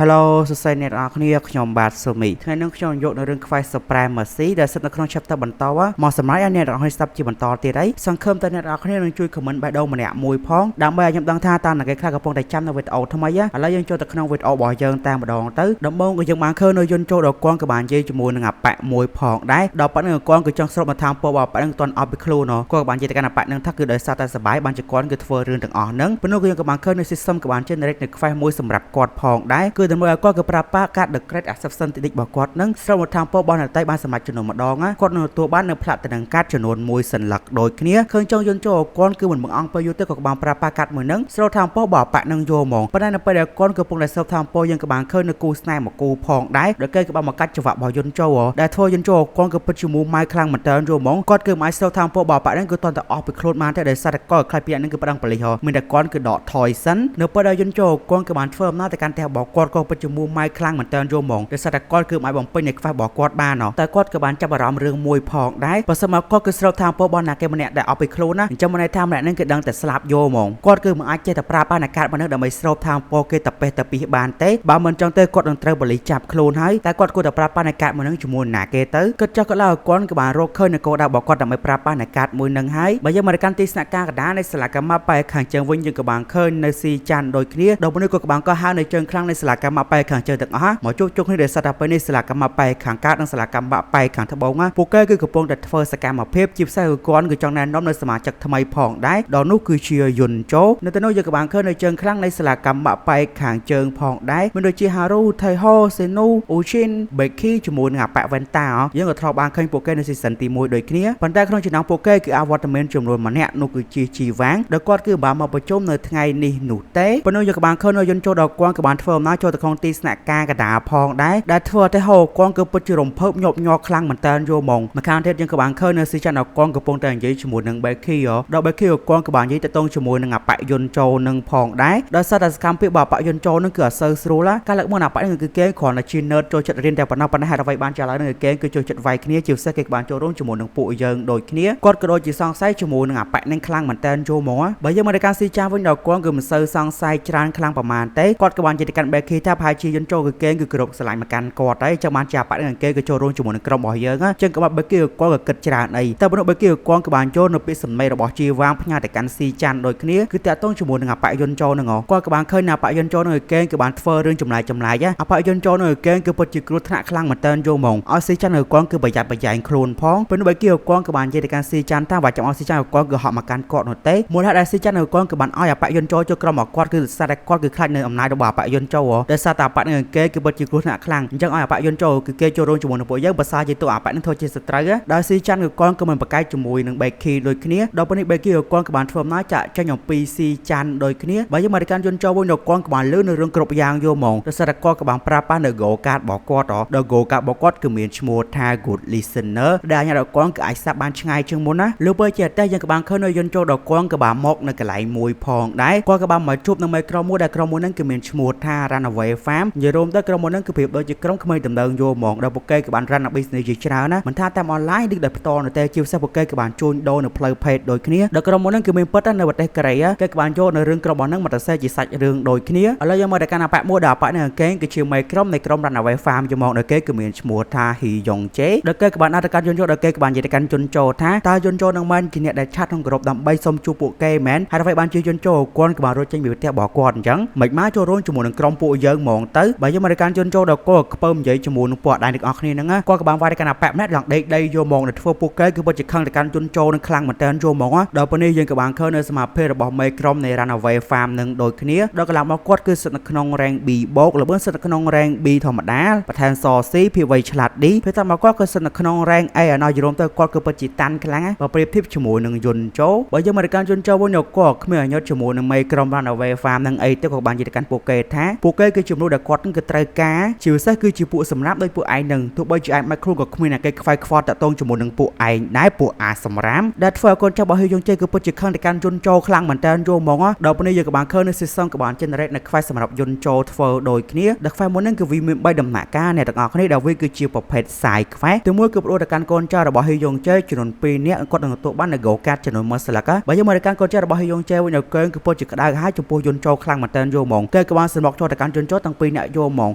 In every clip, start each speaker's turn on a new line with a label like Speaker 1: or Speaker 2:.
Speaker 1: Hello សួស្តីអ្នកនរគ្នាខ្ញុំបាទសូមីថ្ងៃនេះខ្ញុំយកនៅរឿង Quest Supremacy ដែលស្ថិតនៅក្នុង chapter បន្តមកសម្រាប់ឲ្យអ្នកនរគ្នាស្ដាប់ជាបន្តទៀតហើយសង្ឃឹមតែអ្នកនរគ្នានឹងជួយ comment បេះដូងម្នាក់មួយផងដើម្បីឲ្យខ្ញុំដឹងថាតើអ្នកខ្លះកំពុងតែចាំនៅវីដេអូថ្មីឥឡូវយើងចូលទៅក្នុងវីដេអូរបស់យើងតែម្ដងទៅដំបូងក៏យើងបានឃើញនៅយន្តចូលដល់គួនក៏បាននិយាយជាមួយនឹងអាប៉ាក់មួយផងដែរដល់ប៉ាក់នឹងគួនគឺចង់ស្រុបមកថាពោបប៉ាក់នឹងមិនទាន់អត់ពីខ្លួនគួនក៏បាននិយាយទៅកាន់អាប៉ាក់នឹងថាគឺដោយសារតែសបាយបានជាគួនគឺធ្វើរឿងទាំងអស់ហ្នឹងប៉ុន្តែក៏យើងក៏បានឃើញនៅ system ក៏បាន generate នៅ quest មួយសម្រាប់គាត់ផងដែរគឺដើម្បីឲ្យគាត់គឺប្រាប់ប៉ាកាត់ The Great Acceptance ទីរបស់គាត់នឹងស្រុបមកថាពោរបស់អ្នកតៃបានសម្រេចចំនួនម្ដងគាត់នឹងទទួលបាននៅផ្លាត់ទៅនឹងកាត់ចំនួន1សន្លឹកដូចគ្នាឃើញចង់យន្តចូលគាត់គឺមិនបង្អង់ពេលយូរទៅក៏បានប្រាប់ប៉ាកាត់មួយនឹងស្រុបថាពោរបស់ប៉ាក់នឹងយកហ្មងប៉ុន្តែនៅពេលដែលគាត់កំពុងតែស្រុបថាពោយើងក៏បានឃើញនៅគូស្នេហ៍មកគូផងដែរដែលគេក៏បានមកកាត់ចង្វាក់របស់យន្តចូលដែលធ្វើយន្តចូលគាត់គឺពិតជាមូម៉ៅខ្លាំងមែនតើយកហ្មងគាត់គឺមិនអាចស្រុបថាពោរបស់ប៉ាក់នឹងគឺតន់តែអស់ពីខ្លួនបានតែដោយសារតែគាត់ខ្លាចពីអ្នកនឹងគឺប្រដឹងប៉លិសហមានតែគាត់គឺដកថយសិននៅពេលដែលយន្តចូលគាត់ក៏បានធ្វើអំណោយទៅកាន់ផ្ទះរបស់គាត់ក៏ពិតជាមូម៉ៅខ្លាំងមែនតើយកហ្មងដោយសារតែគាត់គឺមិនអាចបំពេញនៅខ្វះរបស់គាត់បានតែគាត់ក៏បានចាប់អារម្មណ៍រឿងមួយផងដែរបើសិនមកគាត់គឺស្រុបថាពោរបស់ណាគេម្នាក់ដែលអស់ពីខ្លួនណាអញ្ចឹងមិនន័យថាម្នាក់នឹងគឺដឹងតែស្លាប់យកហ្មងគាត់គឺមិនអាចចេះតែប្រាប់បានអាកាសមនុស្សដើម្បីស្រូបថាពោគេតាពេះតាពីបានទេបើមិនចឹងទេគាត់នឹងត្រូវបលិចាប់ខ្លួនហើយតែគាត់គួរតែប្រាប់បានអាកាសមនុស្សជាមួយណាគេទៅគិតចុះក៏ឡើយគាត់ក៏បានរកឃើញនៅគោលដៅរបស់គាត់ដើម្បីប្រាប់បានអាកាសមួយនឹងហើយបើយើងមកកាន់ទីស្នាក់ការកណ្ដាលនៃសាលាកម្មបែខាងជើងវិញយើងក៏បានឃើញនៅស៊ីច័ន្ទដូចគ្នាដល់មនុស្សក៏បានក៏ហៅនៅជើងខ្លាំងនៃសាលាកម្មបែខាងជើងទាំងអស់មកជួបជុំគ្នាដែលសត្វពេលនេះសាលាកម្មបែខាងកើតនិងសាលាកម្មបែខាងត្បូងពួកគេគឺកំពុងតែធ្វើសកម្មភាពជាផ្សេងគឺគាត់គឺចង់ណែនាំនៅសមាជិកថ្មីផងដែរដល់នោះគឺជាយុនជោនៅទៅនោះយើងក៏បានឃើញនៅជើងខ្លាំងនៃសាលាកម្មបែខាងជើងផងដែរមានដូចជាហារូថៃហូសេនូអូឈិនបេគីជាមួយនឹងអាប៉ាវ៉ែនតាយើងក៏ធ្លាប់បានឃើញពួកគេនៅស៊ីซั่នទី1ដូចគ្នាប៉ុន្តែក្នុងចំណោមពួកគេគឺអវត្តមានចំនួនម្នាក់នោះគឺជាជីវាងដែលគាត់គឺបានមកប្រជុំនៅថ្ងៃនេះនោះទេប៉ុន្តែយើងក៏បានឃើញនៅយុនជោដល់គាត់ក៏បានធ្វើអំណោយចូលទៅក្នុងទីស្នាក់ការកណ្ដាលផងដែរដែលធ្វើឲ្យហូគាត់គឺពិតជារំភើបញាប់ញ័រខ្លាំងមែនតើយកហ្មងម្ខាងទៀតយើងក៏បានឃើញនៅស៊ីចាន់ដល់គាត់កំពុងតែនិយាយជាមួយនឹងបេគីដល់បេគីគាត់ក៏បាននិយាយទៅតងជាមួយនឹងអាប៉ាយុនជោនឹងផងដែរដោយសារតែសកម្មភាពរបស់អាប៉ាយុនជោនឹងគឺអត់សូវស្រួលការលើកមុនអាប៉ានឹងគឺគេគ្រាន់តែជា nerd ចូលចិត្តរៀនតែប៉ុណ្ណោះប៉ុន្តែហេតុអ្វីបានជាឥឡូវនឹងគេគឺចូលចិត្តវាយគ្នាជាពិសេសគេបានចូលរួមជាមួយនឹងពួកយើងដូចគ្នាគាត់ក៏ដូចជាសង្ស័យជាមួយនឹងអាប៉ានឹងខ្លាំងមែនតើយកហ្មងបើយើងមកដល់ស៊ីចាន់វិញដល់គាត់គឺមិនសូវសង្ស័យច្រើនខ្លាំងប្រហែលទេគាត់ក៏បាននិយាយទៅកាន់បេគីថាប្រហែលជាយុនជោគឺគេគឺគ្រប់ស្រឡាញ់មកកាន់គាត់ហើយចឹងបានជាអាប៉ានឹងគេគឺចូលរួមជាមួយនឹងក្រុមរបស់យើងចឹងក៏បានបេគីគាត់ក៏គិតច្រើនអីតែប៉ុន្តែបេគីគាត់ក៏បានចូលនៅពាក្យសម្ដីរបស់ជីវាងផ្ញើទៅកាន់ស៊ីចាន់ដូចគ្នាគឺតាក់ទងជាមួយនឹងអាប៉ាយុនជោនឹងគាត់ក៏បានឃើញអាប៉ាយុនជោនឹងគេគឺបានធ្វើរឿងចម្លែកអាប៉ាយុនជោនឹងគេគឺពិតជាគ្រោះថ្នាក់ខ្លាំងមែនតើយកហ្មងឲ្យស៊ីចាន់នឹងគាត់គឺប្រយ័ត្នប្រយែងខ្លួនផងប៉ុន្តែបេគីគាត់ក៏បាននិយាយទៅកាន់ស៊ីចាន់ថាបើចាំឲ្យស៊ីចាន់គាត់គឺហក់មកកាន់គាត់នោះទេមូលហេតុដែលស៊ីចាន់នឹងគាត់ក៏បានឲ្យអាប៉ាយុនជោចូលក្រុមរបស់គាត់គឺសារតែគាត់គឺខ្លាចនៅអំណាចរបស់អាប៉ាយុនជោដែលសារតែអាប៉ានឹងគេគឺពិតជាគ្រោះថ្នាក់ខ្លាំងអញ្ចឹងឲ្យអាប៉ាយុនជោគឺគេចូលរួមជាមួយនឹងពួកយើងបើសារជាទូអាប៉ានឹងធ្វើជាសត្រូវដោយស៊ីចាន់គឺគាត់ក៏មិនប្រកែកជាមួយនឹងបេគីដូចគ្នាដល់ពេលនេះបេគីគាត់ក៏បានធ្វើអំណោយចាក់ចេញអំពីស៊ីចាន់ដូចគ្នាបើយើងមកដល់កាន់យុនជោវិញដល់គាត់ក៏បានលឺនៅរឿងគ្រប់យ៉ាងយកហ្មងដោយសារតែគាត់ក៏បានប្រាប់បាននៅ Go Card របស់គាត់ដល់ Go Card របស់គាត់គឺមានឈ្មោះថា Good Listener ដែលញ៉ាំដល់គាត់គឺអាចសាប់បានឆ្ងាយជាងមុនណាលើពេលជាតែយើងក៏បានឃើញនៅយុនជោដល់គាត់ក៏បានមកនៅកន្លែងមួយផងដែរគាត់ក៏បានមកជួបនឹងមេក្រុមមួយដែលក្រុមមួយហ្នឹងគឺមានឈ្មោះថា Runaway Farm និយាយរួមទៅក្រុមមួយហ្នឹងគឺប្រៀបដូចជាក្រុមក្មេងដំណើរយកហ្មងដល់ពួកគេក៏បាន run business ជាច្រើនណាមិនថាតាមអនឡាញឬដោយផ្ទាល់នៅតែជាពិសេសពួកគេក៏បានជួញដូរនៅផ្លូវភេទដូចគ្នាដល់ក្រុមមួយហ្នឹងគឺមានពិតនៅប្រទេសកូរ៉េគេក៏បានយកនៅរឿងក្រុមរបស់ហ្នឹងមកទៅសេជាសាច់រឿងដូចគ្នាឥឡូវយើងមកដល់កាន់អាប៉ាមួយដល់អាប៉ានេះគេគឺជាមេក្រុមនៃក្រុម Runaway Farm យកមកដល់គេគឺមានឈ្មោះថាហ៊ីយ៉ុងជេដល់គេក៏បានអត្តកម្មយុនជោដល់គេក៏បាននិយាយទៅកាន់យុនជោថាតើយុនជោនឹងមិនជាអ្នកដែលឆាត់ក្នុងក្រុមដើម្បីសុំជួបពួកគេមែនហើយអ្វីបានជាយុនជោគាត់ក៏បានរត់ចេញពីផ្ទះរបស់គាត់អញ្ចឹងមិនមកចូលរួមជាមួយនឹងក្រុមពួកយើងហ្មងទៅបើយើងមកដល់កាន់យុនជោដល់គាត់ខ្ពើមនិយាយជាមួយនឹងពួកអដៃទាំងអស់គ្នាហ្នឹងគាត់ក៏បានវាយទៅកាន់អាប៉ាម្នាក់ឡើងដេកដីយកហ្មងទៅធ្វើពួកគេគឺពិតជាខឹងទៅកាន់យុនជោនឹងខ្លាំងមែនតើយកហ្មងដល់ពេលនេះយើងក៏បានឃើញនៅសមាភិបរបស់មេក្រុមនៃ Runaway Farm នឹងដូចគ្នាដល់កន្លងមកគាត់គឺស្ថិតនៅក្នុង rank B បូកល្បឿនស្ថិតនៅក្នុង rank B ធម្មតាបន្ថែមស C ភាពវៃឆ្លាត D ពេលតាមមកគាត់គឺស្ថិតនៅក្នុង rank A ឲ្យយល់ទៅគាត់គឺពិតជាតាន់ខ្លាំងបើប្រៀបធៀបជាមួយនឹងយុនជោបើយើងមកដល់កាន់យុនជោវិញគាត់គ្មានអញ្ញត់ជាមួយនឹងមេក្រុម Runaway Farm នឹងអីទៅក៏បាននិយាយទៅកាន់ពួកគេថាពួកគេគឺជំនួសដែលគាត់នឹងគឺត្រូវការជាពិសេសគឺជាពួកសម្រាប់ដោយពួកឯងនឹងទោះបីជាឯងមិនខ្លួនក៏គ្មានអ្នកគេខ្វាយខ្វល់តាក់ទងជាមួយនឹងពួកឯងដែរពួកអាសម្រាមដែលធ្វើឲ្យកូនចៅរបស់ហ៊ីយ៉ុងជេគឺពិតជាខឹងទៅកាន់យុនជោខ្លាំងមែនតើយកហ្មងដល់ពេលនេះយើងក៏បានឃើញនៅ system ក៏បាន generate នៅ quest សម្រាប់យុនជោធ្វើដូចគ្នាដែល quest មួយហ្នឹងគឺវាមាន3ដំណាក់កាលអ្នកទាំងអស់គ្នាដែលវាគឺជាប្រភេទ side quest ទីមួយគឺផ្ដោតទៅកាន់កូនចៅរបស់ហ៊ីយ៉ុងជេចំនួន2នាក់គាត់នឹងទទួលបាននៅ Go Card ចំនួន1ស្លឹកបើយើងមកដល់កាន់កូនចៅរបស់ហ៊ីយ៉ុងជេវិញនៅគេគឺពិតជាក្តៅហើយចំពោះយុនជោខ្លាំងមែនតើយកហ្មងគេក៏បានសម្រុកចូលទៅកាន់យុន នចូលតាំងពីអ្នកយកហ្មង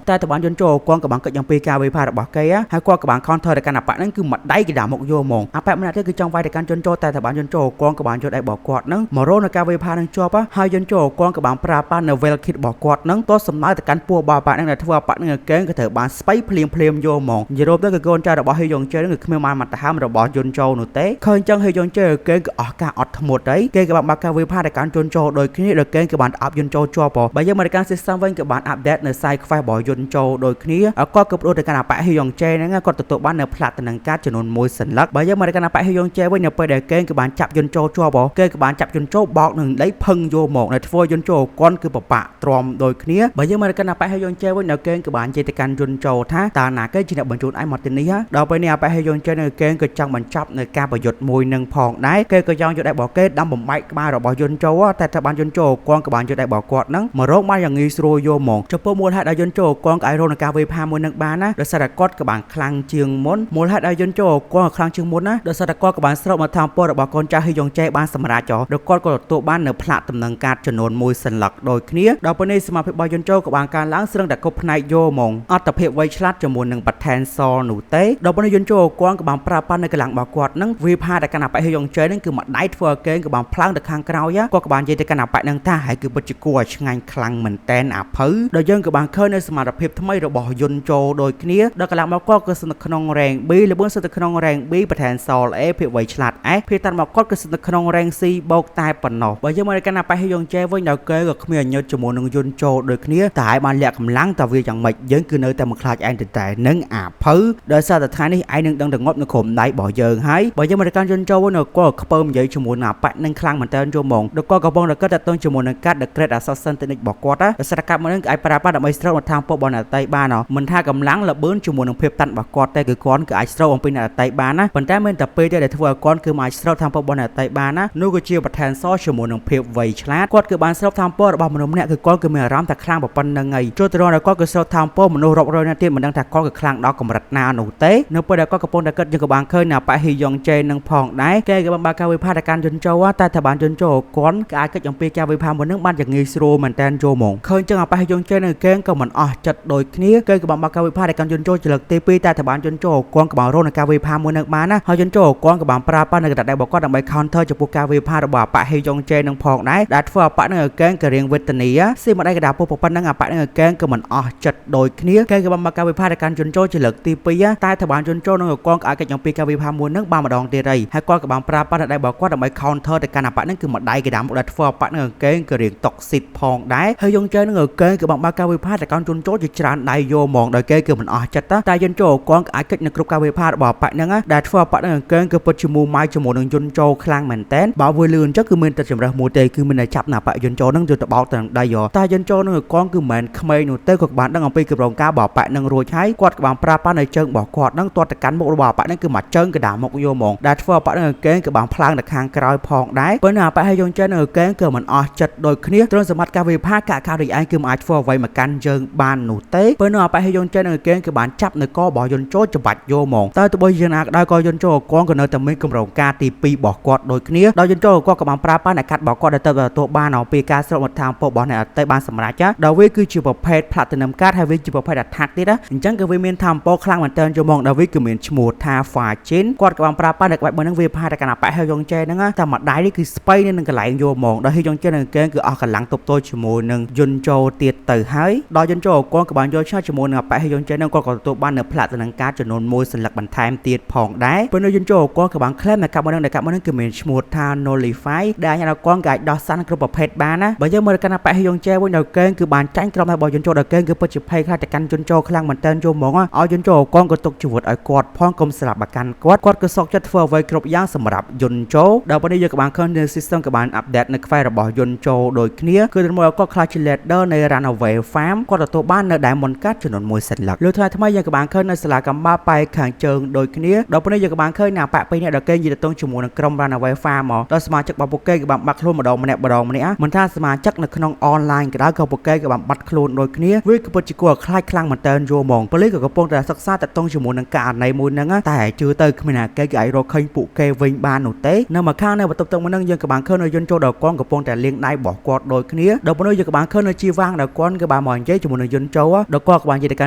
Speaker 1: តែតបានយន្តចូលគាត់ក៏បានគិតយ៉ាងពីការវិភាគរបស់គេហើយគាត់ក៏បាន counter ទៅកាន់អាប៉ាហ្នឹងគឺមួយដៃគេដាក់មកយកហ្មងអាប៉ាម្នាក់ទៀតគឺចង់វាយទៅកាន់យន្តចូលតែតបានយន្តចូលគាត់ក៏បានយកដៃរបស់គាត់ហ្នឹងមករកនៅការវិភាគហ្នឹងជាប់ហើយយន្តចូលគាត់ក៏បានប្រើប៉ានៅ well kit របស់គាត់ហ្នឹងទោះសំដៅទៅកាន់ពួករបស់អាប៉ាហ្នឹងដែលធ្វើអាប៉ាហ្នឹងកេងក៏ត្រូវបានស្បៃភ្លាមយកហ្មងនិយាយរួមទៅគឺកូនចៅរបស់ហេយ៉ុងជេហ្នឹងគឺគ្មានបានមកទៅហើមរបស់យន្តចូលនោះទេឃើញចឹងហេយ៉ុងជេកេងក៏អស់ការអត់ធ្មត់ហើយគេក៏បានបើកការវិភាគទៅកាន់យន្តចូលដោយគ្នាដោយកេងក៏បានអាប់យន្តចូលជាប់បើយើងមកទៅកាន់ system វិញក៏បាន update នៅ side quest របស់យន្តចូលដោយគ្នាគាត់ក៏ប្រួតទៅកាន់អាប៉ាហេយ៉ុងជេហ្នឹងគាត់ទទួលបាននៅ platinum card ចំនួន1សន្លឹកបើយើងមកទៅកាន់អាប៉ាហេយ៉ុងជេវិញនៅពេលដែលកេងក៏បានចាប់យន្តចូលជាប់គេក៏បានចាប់យន្តចូលបោកនឹងដីផឹងយកមកនៅធ្វើយន្តចូលគាត់គឺប្របាក់ទ្រាំដោយគ្នាបើយើងមកទៅកាន់អាប៉ាហេយ៉ុងជេវិញនៅកេងក៏បាននិយាយទៅកាន់យន្តចូលថាតើណាគេជាអ្នកបញ្ជូនឯងមកទីនេះដល់ពេលនេះអាប៉ាហេយ៉ុងជេនៅកេងក៏ចង់បញ្ចប់នៅការប្រយុទ្ធមួយនឹងផងដែរគេក៏ចង់យកដៃរបស់គេដាំបំបែកក្បាលរបស់យន្តចូលតែត្រូវបានយន្តចូលគាត់ក៏បានយកដៃរបស់គាត់ហ្នឹងមករកបានយ៉ាងងាយស្រួលយកហ្មងចំពោះមូលហេតុដែលយន្តចូលគាត់ក៏អាចរកនៅការវេផាមួយនឹងបានណាដោយសារតែគាត់ក៏បានខ្លាំងជាងមុនមូលហេតុដែលយន្តចូលគាត់ក៏ខ្លាំងជាងមុនណាដោយសារតែគាត់ក៏បានស្រោបមកតាមពររបស់កូនចៅហេយ៉ុងជេបានសម្រាប់ចោលដោយគាត់ក៏ទទួលបាននៅផ្លាកដំណឹងកាតចំនួន1សន្លឹកដូចគ្នាដល់ពេលនេះសមាភិបរបស់យន្តចូលក៏បានកើនឡើងស្រឹងតែគ្រប់ផ្នែកយកហ្មងអត្តភាពវៃឆ្លាតជាមួយនឹងបន្ថែមសនោះទេដល់ពេលនេះយន្តចូលគាត់ក៏បានប្រើប៉ាន់នៅកម្លាំងរបស់គាត់នឹងវាផាតែកាន់អាប៉ាហេយ៉ុងជេនឹងគឺមួយដៃធ្វើឲ្យគេក៏បានផ្លាំងទៅខាងក្រោយគាត់ក៏បាននិយាយទៅកាន់អាប៉ានឹងថាហើយគឺពិតជាគួរឲ្យឆ្ងាញ់ខ្លាំងមែនតែនអាភៅដល់យើងក៏បានឃើញនៅសមត្ថភាពថ្មីរបស់យន្តចូលដូចគ្នាដល់កន្លងមកគាត់គឺស្ថិតនៅក្នុង rank B លបឿនស្ថិតនៅក្នុង rank B បន្ថែម Sol A ភាពវៃឆ្លាត S ភាពតាន់មកគាត់គឺស្ថិតនៅក្នុង rank C បូកតែប៉ុណ្ណោះបើយើងមកកាន់អាប៉ាហេយ៉ុងជេវិញដល់គេក៏គ្មានអញ្ញើតជាមួយនឹងយន្តចូលដូចគ្នាតែឲ្យបានលាក់កម្លាំងតើវាយ៉ាងម៉េចយើងគឺនៅតែមិនខ្លាចឯងតែនឹងអាភៅដោយសារតែថ្ងៃនេះឯងនឹងដឹងតែងាប់នៅក្រុមដៃរបស់យើងហើយបើយើងមកកាន់យន្តចូលវិញគាត់ខ្ពើមនិយាយជាមួយនឹងអាប៉ានឹងខ្លាំងមែនតើយល់ហ្មងដល់គាត់កំពុងតែគិតតែតឹងជាមួយនឹងកាត់ The Great Assassin Technique របស់គាត់ដោយសារតែកាត់មកនឹងអាចប្រើប្រាស់ដើម្បីស្រូបមកតាមពុករបស់អ្នកតីបានមិនថាកម្លាំងលបឿនជាមួយនឹងភាពតាន់របស់គាត់តែគឺគាត់គឺអាចស្រូបអំពីអ្នកតីបានណាប៉ុន្តែមានតែពេលដែលធ្វើឲ្យគាត់គឺមិនអាចស្រូបតាមពុករបស់អ្នកតីបានណានោះគឺជាបន្ថែមសជាមួយនឹងភាពវៃឆ្លាតគាត់គឺបានស្រូបតាមពុករបស់មនុស្សម្នាក់គឺគាត់គឺមានអារម្មណ៍ថាខ្លាំងប៉ុណ្្នឹងហើយចូលទៅរកដល់គាត់គឺស្រូបតាមពុកមនុស្សរាប់រយនាក់ទៀតមិនដឹងថាគាត់គឺខ្លាំងដល់កម្រិតណានោះទេនៅពេលដែលគាត់កំពុងតែគិតយើងក៏បានឃើញនៅប៉ាហេយ៉ុងជេនឹងផងដែរគេក៏បានបើកការវិភាគទៅកាន់យន្តចូលតែថាបានយន្តចូលគាត់ក៏អាចគិតអំពីការវិភាគមួយនឹងបានយ៉ាងងាយស្រួលមែនតើចូលហ្មងឃើញចឹងអាប៉ាហេយ៉ុងជេនៅគេក៏មិនអស់ចិត្តដូចគ្នាគេក៏បានបើកការវិភាគទៅកាន់យន្តចូលជាលើកទី2តែថាបានយន្តចូលគាត់ក៏បានរកនៅការវិភាគមួយនឹងបានណាហើយយន្តចូលគាត់ក៏បានប្រើប៉ានៅកណ្ដាលរបស់គាត់ដើម្បី counter ចំពោះការវិភាគរបស់អាប៉ាហេយ៉ុងជេនឹងផងដែរដែលធ្វើអាប៉ានឹងគេក៏រៀងវេទនាស៊ីមកដៃកណ្ដាលពុះប៉ុណ្ណឹងអាប៉ានឹងគេក៏មិនអស់ចិត្តដូចគ្នាគេក៏បានបើកការវិភាគទៅកាន់យន្តចូលជាលើកទី2តែថាបានយន្តចូលនឹងគាត់ក៏អាចគិតអំពីការវិភាគមួយនឹងបានម្ដងទៀតហើយគាត់ក៏បានប្រើប៉ានៅដៃរបស់គាត់ដើម្បី counter ទៅកាន់អាប៉ានឹងគឺមួយដៃកណ្ដាលមកដែលធ្វើអាប៉ានឹងគេក៏រៀងតុកស៊ីតផងដែរហើយយន្តចូលនឹងគេក៏បានបើកការវិភាគទៅកាន់យន្តចូលជាច្រើនដៃយកហ្មងដោយគេគឺមិនអស់ចិត្តតែយន្តចូលគាត់ក៏អាចគិតនៅគ្រប់ការវិភាគរបស់អាប៉ានឹងដែលធ្វើអាប៉ានឹងគេគឺពិតជាមូម៉ៅជាមួយនឹងយន្តចូលខ្លាំងមែនតែនបើវាលឿនចឹងគឺមានតែចម្រើសមួយទេគឺមានតែចាប់ណាប៉ាយន្តចូលនឹងយកទៅបោកទៅនឹងដៃតែយន្តចូលនឹងគាត់គឺមិនមែនក្មេងនោះទេគាត់បានដឹងអំពីគម្រោងការរបស់ប៉ានឹងរួចហើយគាត់ក៏បានប្រើប៉ានៅជើងរបស់គាត់នឹងទាត់ទៅកាន់មុខរបស់ប៉ានឹងគឺមកជើងកណ្ដាលមុខយកហ្មងដែលធ្វើប៉ានឹងគេក៏បានផ្លាំងទៅខាងក្រោយផងដែរប៉ុន្តែប៉ាហេយ៉ុងជេនឹងគេក៏មិនអស់ចិត្តដូចគ្នាត្រង់សម្បត្តិការវិភាគការដូចឯងគឺមិនអាចធ្វើអ្វីមកកាន់ជើងបាននោះទេប៉ុន្តែប៉ាហេយ៉ុងជេនឹងគេក៏បានចាប់នៅករបស់យន្តចូលច្បាច់យកហ្មងតែទោះបីយ៉ាងណាក៏ដោយក៏យន្តចូលគាត់ក៏នៅតែមានគម្រោងការទី2របស់គាត់ដូចគ្នាដោយយន្តចូលគាត់ក៏បានប្រើប៉ាអ្នកកាត់របស់គាត់ដែលទៅទទួលបានអំពីការស្រោបមកតាមពុករបស់អ្នកអតីតបានសម្រេចដល់វាគឺជាប្រភេទ Platinum Card ហើយវាជាប្រភេទ Attack ទៀតអញ្ចឹងក៏វាមានថាមពលខ្លាំងមែនទែនចូលមកដល់វាគឺមានឈ្មោះថា Fajin គាត់ក៏បានប្រើប៉ានៅក្បាច់មួយហ្នឹងវាផាតែកណ្ដាលប៉ាហេយ៉ុងជេហ្នឹងតែមួយដៃនេះគឺស្បៃនៅនឹងកន្លែងយកហ្មងដល់ហេយ៉ុងជេនឹងគេគឺអស់កម្លាំងទប់ទល់ជាមួយនឹងយន្តចូលទៀតទៅហើយដល់យន្តចូលគាត់ក៏បានយកឆ្នោតជាមួយនឹងប៉ាហេយ៉ុងជេហ្នឹងគាត់ក៏ទទួលបាននៅ Platinum Card ចំនួន1សន្លឹកបន្ថែមទៀតផងដែរពេលនៅយន្តចូលគាត់ក៏បានclaimនៅកាប់មួយហ្នឹងគឺមានឈ្មោះថា Nullify ដែលអាចគាត់ក៏អាចដោះសាន់គ្រប់ប្រភេទបានណាបើយើងមើលកាន់ប៉ាហេយ៉ុងជេវិញដល់គេគឺបានចាញ់ក្រុមរបស់យន្តចូលដល់គេគឺពិតជាភ័យខ្លាចតែកាន់យន្តចូលខ្លាំងមែនតើចូលហ្មងឲ្យយន្តចូលគាត់ក៏ទុកជីវិតឲ្យគាត់ផងកុំស្លាប់បាកាន់គាត់ក៏សោកចិត្តធ្វើអ្វីគ្រប់យ៉ាងសម្រាប់យន្តចូលដល់ពេលនេះយើងក៏បានឃើញនៅ system ក៏បាន update នៅខ្វែរបស់យន្តចូលដូចគ្នាគឺទៅមកគាត់ខ្លាចជា leader នៃ Runaway Farm គាត់ទទួលបាននៅ Diamond Card ចំនួន1សន្លឹកលើថ្ងៃថ្មីយើងក៏បានឃើញនៅសាលាកម្បាប៉ែខាងជើងដូចគ្នាដល់ពេលនេះយើងក៏បានឃើញណាប៉ាពីរនាក់ដល់គេនិយាយទៅជាមួយនឹងក្រុម Runaway Farm មកដល់សមាជិករបស់ពួកគេក៏បានបាត់ខ្លួនម្ដងម្នាក់មិនថាសមាជិកនៅក្នុង online ក៏ដោយក៏ពួកគេក៏បានបាត់ខ្លួនដូចគ្នាវាគឺពិតជាគួរខ្លាចខ្លាំងមែនតើយល់ហ្មងប៉ូលីសក៏កំពុងតែសិក្សាតាក់ទងជាមួយនឹងករណីមួយហ្នឹងតែជឿទៅគ្មានណាគេអាចរកឃើញពួកគេវិញបាននោះទេនៅមកខាងនៅបន្ទប់ទឹកមួយហ្នឹងយើងក៏បានឃើញនៅយន្តចូលដល់គាត់កំពុងតែលាងដៃរបស់គាត់ដូចគ្នាដល់ពេលនោះយើងក៏បានឃើញនៅជីវាងដល់គាត់ គឺបានមកនិយាយជាមួយនឹងយន្តចូលដល់គាត់ក៏បាននិយាយទៅកា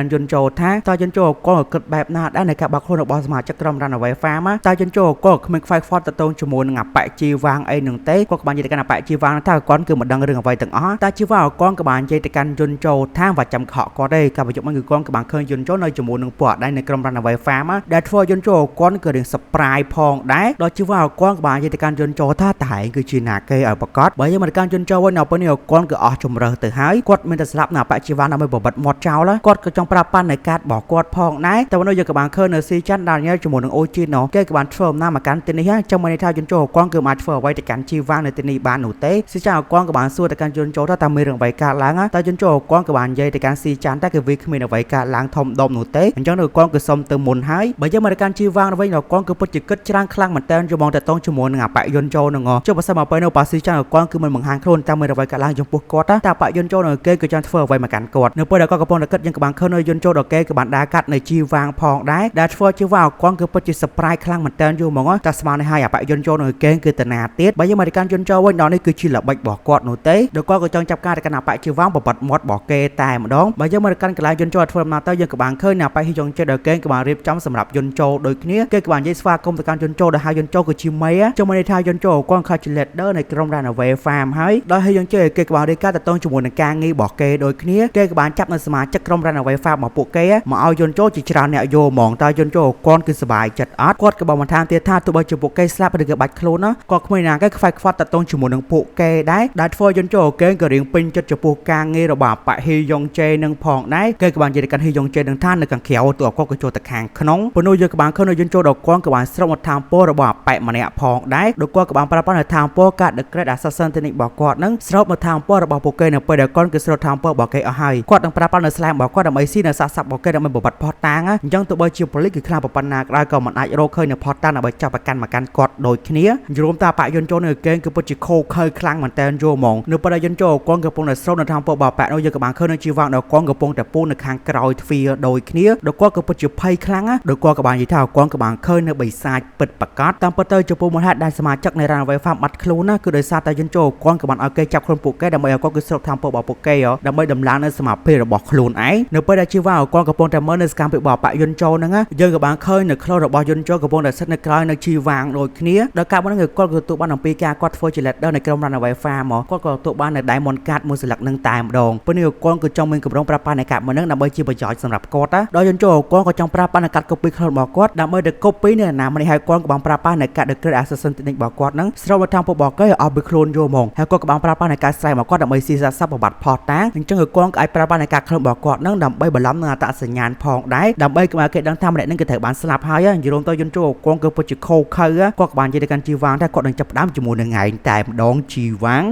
Speaker 1: ន់យន្តចូលថាតើយន្តចូលគាត់គិតបែបណាដែរនៃការបាក់ខ្លួនរបស់សមាជិកក្រុម Runaway Farm តើយន្តចូលគាត់គ្មានខ្វាយខ្វល់ទៅទៅជាមួយនឹងអាប៉ែជីវាងអីនឹងទេគាត់ក៏បាននិយាយទៅកាន់អាប៉ែជីវាងថាគាត់គឺមិនដឹងរឿងអ្វីទាំងអស់តែជីវាងគាត់ក៏បាននិយាយទៅកាន់យន្តចូលថាវាចាំខកគាត់ទេការប្រយុទ្ធមកគឺគាត់ក៏បានឃើញយន្តចូលនៅជាមួយនឹងពួកដែរនៅក្រុម Runaway Farm ដែលធ្វើយន្តចូលគាត់គឺរឿង surprise ផងដែរដល់ជីវាងគាត់ក៏បាននិយាយទៅកាន់យន្តចូលថាតែឯងគឺជាណាគេឲ្យប្រកាសបើយើងមកកាន់យន្តចូលវិញនៅពេលនេះគាត់គឺអស់ជំរើសទៅហើយគាត់មានតែស្លាប់នៅអាប៉ែជីវាងដើម្បីបបិទមាត់ចោលគាត់ក៏ចង់ប្រាប់ប៉ាន់នៃកាតរបស់គាត់ផងដែរតែวันนี้យើងក៏បានឃើញនៅស៊ីច័ន្ទដែលញ៉ាំជាមួយនឹងអូជីណូគេក៏បានធ្វើអំណាចមកកាន់ទីនេះចាំមិនថាយន្តចូលគាត់គឺអាចធ្វើអ្វីទៅកាន់ជីវាងនៅទីនេះបាននោះទេស៊ីច័ន្ទគាត់ក៏បានសួរទៅកាន់យន្តចូលថាតើមានរឿងអ្វីកើតឡើងតែយន្តចូលគាត់ក៏បាននិយាយទៅកាន់ស៊ីច័ន្ទតែគឺវាគ្មានអ្វីកើតឡើងធំដុំនោះទេអញ្ចឹងនៅគាត់គឺសុំទៅមុនហើយបើយើងមកកាន់ជីវាងវិញនៅគាត់គឺពិតជាគិតច្រើនខ្លាំងមែនតើយំងទៅតងជាមួយនឹងអាប៉យន្តចូលនឹងចុះបើសិនមកពេលនៅប៉ាស៊ីច័ន្ទគាត់គឺមិនបង្ហាញខ្លួនតែមានអ្វីកើតឡើងចំពោះគាត់តែប៉យន្តចូលនៅគេគឺចង់ធ្វើអ្វីមកកាន់គាត់នៅពេលដែលគាត់កំពុងតែគិតយើងក៏បានឃើញនៅយន្តចូលដល់គេក៏បានដើរកាត់នៅជីវាងផងដែរដែលធ្វើជីវាងគាត់គឺពិតជា surprise ខ្លាំងមែនតើយូរហ្មងតែស្មាននេះហើយអាប៉យន្តចូលនៅគេគឺតាណាទៀតបើយើងមកកាន់យន្តចូលវិញដល់នេះគឺជាល្បិចរបស់គាត់នោះទេដល់គាត់ក៏ចង់ចាប់ការទៅកាន់អាប៉ជីវាងបបិទមាត់របស់គេតែម្ដងបើយើងមកកាន់កន្លែងយន្តចូលធ្វើដំណើរទៅយើងក៏បានឃើញអាប៉ហ៊ីយ៉ុងជេដល់គេក៏បានរៀបចំសម្រាប់យន្តចូលដូចគ្នាគេក៏បាននិយាយស្វាគមន៍ទៅកាន់យន្តចូលដែលហៅយន្តចូលគឺជាមេចាំមិនថាយន្តចូលគាត់ខ្លាចជា leader នៃក្រុម Runaway Farm ហើយដល់ហ៊ីយ៉ុងជេគេក៏បានរៀបការទៅតងជាមួយនឹងការងាររបស់គេដូចគ្នាគេក៏បានចាប់នៅសមាជិកក្រុម Runaway Farm របស់ពួកគេមកឲ្យយន្តចូលជាច្រើនអ្នកយកហ្មងតើយន្តចូលគាត់គឺសប្បាយចិត្តអត់គាត់ក៏បានបន្ថែមទៀតថាទោះបីជាពួកគេស្លាប់ឬក៏បាច់ខ្លួនក៏គ្មានណាគេខ្វាយខ្វាត់ទៅតងជាមួយនឹងពួកគេដែរដែលធ្វើយន្តចូលគេក៏រៀងពេញចិត្តចំពោះការងាររបស់ប៉ហ៊ីយ៉ុងជេនឹងផងដែរគេក៏បាននិយាយទៅកាន់ហ៊ីយ៉ុងជេនឹងថានៅខាងក្រៅតើគាត់ក៏ចូលទៅខាងក្នុងប៉ុន្តែយើងក៏បានឃើញនៅយន្តចូលដល់គាត់ក៏បានស្រោបមកតាមពោរបស់ប៉ែម្នាក់ផងដែរដល់គាត់ក៏បានប្រាប់នៅតាមពោកាត់ The Great Assassin ទីនេះរបស់គាត់នឹងស្រោបមកតាមពោរបស់ពួកគេនៅពេលដែលគាត់គឺស្រោបតាមពោរបស់គេអស់ហើយគាត់នឹងប្រាប់នៅស្លាមរបស់គាត់ដើម្បីស៊ីនៅសាស័ព្ទរបស់គេដើម្បីបបិទផតតាំងអញ្ចឹងទោះបីជាប៉ូលីសគឺខ្លាំងប៉ុណ្ណាក៏ដោយក៏មិនអាចរកឃើញនៅផតតាំងដើម្បីចាប់ប្រកាន់មកកាន់គាត់ដូចគ្នាយល់ថាប៉យន្តចូលនៅគេគឺពិតជាខូខើខ្លាំងមែនតើយល់ហ្មងនៅពេលដែលយន្តចូលគាត់កំពុងតែស្រោបនៅតាមពោរបស់ប៉នោះយើងក៏បានឃើញនៅជីវាងដល់គាត់កំពុងតែពូននៅខាងក្រោយទ្វារដូចគ្នាដល់គាត់ក៏ពិតជាភ័យខ្លាំងដល់គាត់ក៏បាននិយាយថាគាត់ក៏បានឃើញនៅបិសាចពិតប្រកបតាមពិតទៅចំពោះមូលហេតុដែលសមាជិកនៃ Runaway Farm បាត់ខ្លួនណាគឺដោយសារតែយន្តចូលគាត់ក៏បានឲ្យគេចាប់ខ្លួនពួកគេដើម្បីឲ្យគាត់គឺស្រោបតាមពោរបស់ពួកគេដើម្បីដំឡើងនៅសមាភិរបស់ខ្លួនឯងនៅពេលដែលជីវាងគាត់កំពុងតែមើលនៅសកម្មភាពរបស់ប៉យន្តចូលហ្នឹងយើងក៏បានឃើញនៅខ្លួនរបស់យន្តចូលកំពុងតែស្ថិតនៅក្រោយនៅជីវាងដូចគ្នាដល់ការហ្នឹងគាត់ក៏ទទួលបានអំពីការគាត់ធ្វើជា leader នៃក្រុម Runaway Farm គាត់ក៏ទទួលបាននៅ Diamond Card មួយសន្លឹកនឹងតែម្ដងពេលនេះគាត់ក៏ចង់មានកម្រងប្រាប់ប៉ានៃកាត់មួយហ្នឹងដើម្បីជាប្រយោជន៍សម្រាប់គាត់ដល់យន្តចូលគាត់ក៏ចង់ប្រាប់ប៉ានៃកាត់ copy ខ្លួនរបស់គាត់ដើម្បីទៅ copy នៅណាម្នេះហើយគាត់ក៏បានប្រាប់ប៉ានៃកាត់ The Great Assassin ទីនេះរបស់គាត់ហ្នឹងស្រោបមកតាមពួករបស់គេឲ្យពីខ្លួនយល់ហ្មងហើយគាត់ក៏បានប្រាប់ប៉ានៃកាត់ស្រ័យមកគាត់ដើម្បីស៊ីសាស័ព្ទបបាត់ផតតាំងអញ្ចឹងគាត់ក៏អាចប្រាប់ប៉ានៃកាត់ខ្លួនរបស់គាត់ហ្នឹងដើម្បីបន្លំនឹងអត្តសញ្ញាណផងដែរដើម្បីកុំឲ្យគេដឹងថាម្នាក់ហ្នឹងគឺត្រូវបានស្លាប់ហើយយល់ទៅយន្តចូលគាត់ក៏ពិតជាខូខើគាត់ក៏បាននិយាយទៅកាន់ជីវាងថាគាត់នឹងចាប់ផ្ដើមជាមួយនឹងឯងតែម្ដងជីវាង